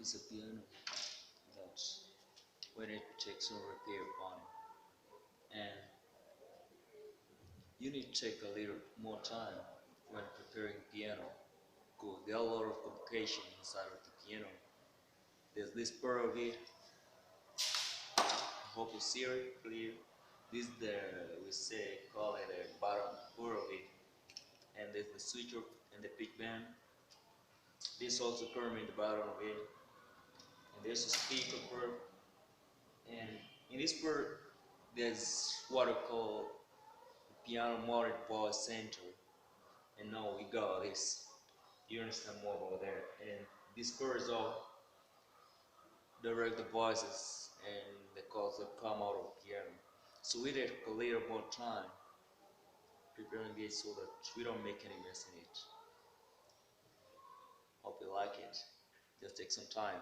is a piano that we need to take some repair upon it. And you need to take a little more time when preparing piano because there are a lot of complications inside of the piano. There's this part of it, I hope you see it clear. This is the, we say, call it a bottom part of it. And there's the switcher and the pitch bend. This also comes in the bottom of it. And there's a speaker part. And in this part, there's what I call the piano mounted voice center. And now we got this. You understand more about that. And this part is all direct the voices and the calls that come out of piano. So we take a little more time preparing it so that we don't make any mess in it. Hope you like it. Just take some time.